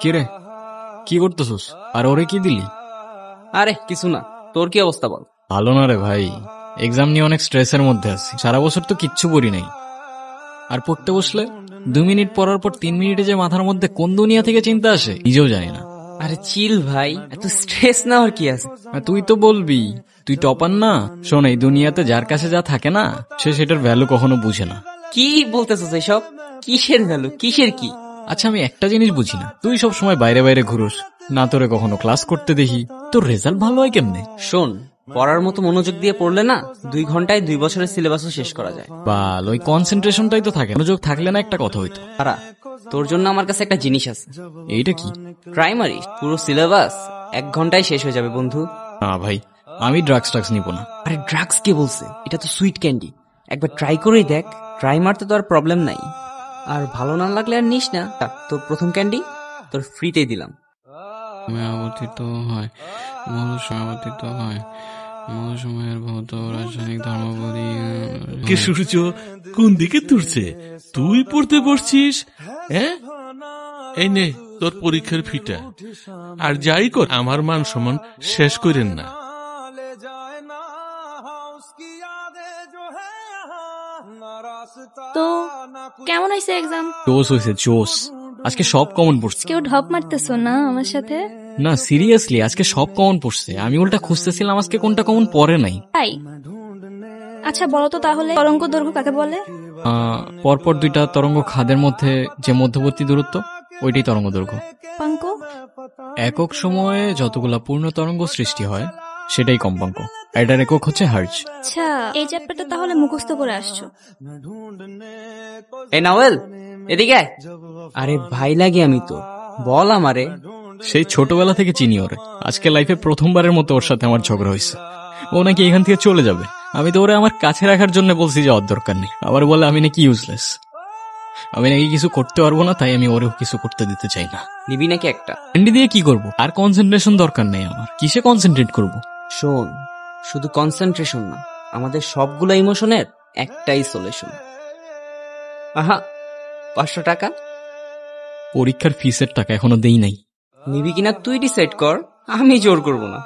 কি রে, কি করতেছস? আর ওরে কি দিলি? আরে কিছু না, তোর কি অবস্থা বল? ভালো না রে ভাই, এক্সাম নিয়ে অনেক স্ট্রেসের মধ্যে আছি। সারা বছর তো কিচ্ছু পড়ি নাই, আর পড়তে বসলে 2 মিনিট পড়ার পর 3 মিনিটে যে মাথার মধ্যে কোন দুনিয়া থেকে চিন্তা আসে নিজেও জানি না। আরে চিল ভাই, এত স্ট্রেস নেওয়ার কি আছে? আর তুই তো বলবি তুই টপার না। শোন, এই দুনিয়াতে যার কাছে যা থাকে না, সে সেটার ভ্যালু কখনো বুঝে না। কি বলতেছস এসব? কিসের ভ্যালু, কিসের কি? আচ্ছা, আমি একটা জিনিস বুঝি না, তুই সব সময় বাইরে বাইরে ঘুরোস না, তোরে কখনো ক্লাস করতে দেখি। তোর রেজাল্ট ভালো হয় কেমনে? শোন, পড়ার মতো মনোযোগ দিয়ে পড়লে না 2 ঘন্টায় 2 বছরের সিলেবাসও শেষ করা যায়। বাল, ওই কনসেন্ট্রেশনটাই তো থাকে, মনোযোগ থাকলে না একটা কথা হইতো। তারা তোর জন্য আমার কাছে একটা জিনিস আছে। এইটা কি? ট্রাই মারিস, পুরো সিলেবাস 1 ঘন্টায় শেষ হয়ে যাবে বন্ধু। না ভাই, আমি ড্রাগস নিব না। আরে ড্রাগস কে বলছে? এটা তো সুইট ক্যান্ডি, একবার ট্রাই করেই দেখ। ট্রাই মারতে তো আর প্রবলেম নাই, আর ভালো না লাগলে আর নিস না। তোর প্রথম ক্যান্ডি তোর ফ্রিতেই দিলাম। আবর্তিত হয়, মৌলসমাবর্তিত হয়, মৌলসময়ের ভৌত রাসায়নিক ধর্মাবলী। কে সূর্য কোন দিকে তুলছে? তুই পড়তে বসছিস? হ্যাঁ, এই নে তোর পরীক্ষার ফিটা। আর যাই কর, আমার মান সম্মান শেষ করেন না। তো কেমন হয়েছে এক্সাম? জোস হয়েছে, জোস। আজকে সব কমন পড়ছে। কেউ ঢপ মারতেছো না আমার সাথে? না সিরিয়াসলি, আজকে সব কমন পড়ছে। আমি উল্টা খুঁজতেছিলাম আজকে কোনটা কমন পড়ে নাই। তাই? আচ্ছা বলো তো তাহলে, তরঙ্গ দৈর্ঘ্য কাকে বলে? পরপর 2টা তরঙ্গ খাদের মধ্যে যে মধ্যবর্তী দূরত্ব, ওইটাই তরঙ্গ দৈর্ঘ্য। পাঙ্ক? একক সময়ে যতগুলা পূর্ণ তরঙ্গ সৃষ্টি হয় সেটাই কম্পাঙ্ক। এটার একক হচ্ছে হার্জ। আচ্ছা, এই চ্যাপ্টারটা তাহলে মুখস্থ করে আসছো? এই নাওয়েল, এদিকে আয়। আরে ভাই লাগে আমি তো, বল আমারে। সেই ছোটবেলা থেকে চিনি ওরে। আজকে লাইফে প্রথমবারের মতো ওর সাথে আমার ঝগড়া হয়েছে। ও নাকি এখান থেকে চলে যাবে। আমি তো ওরে আমার কাছে রাখার জন্য বলছি যে ওর দরকার নেই। আবার বলে আমি নাকি ইউজলেস, আমি নাকি কিছু করতে পারবো না, তাই আমি ওরেও কিছু করতে দিতে চাই না। নিবি নাকি একটা? ক্যান্ডি দিয়ে কি করবো? আর কনসেন্ট্রেশন দরকার নেই আমার। কিসে কনসেন্ট্রেট করব? শোন, শুধু কনসেন্ট্রেশন না, আমাদের সবগুলো ইমোশনের একটাই সলিউশন। আহা, 500 টাকা। পরীক্ষার ফিসের টাকা এখনো দেই নাই। নিবি কিনা তুই ডিসাইড কর, আমি জোর করব না।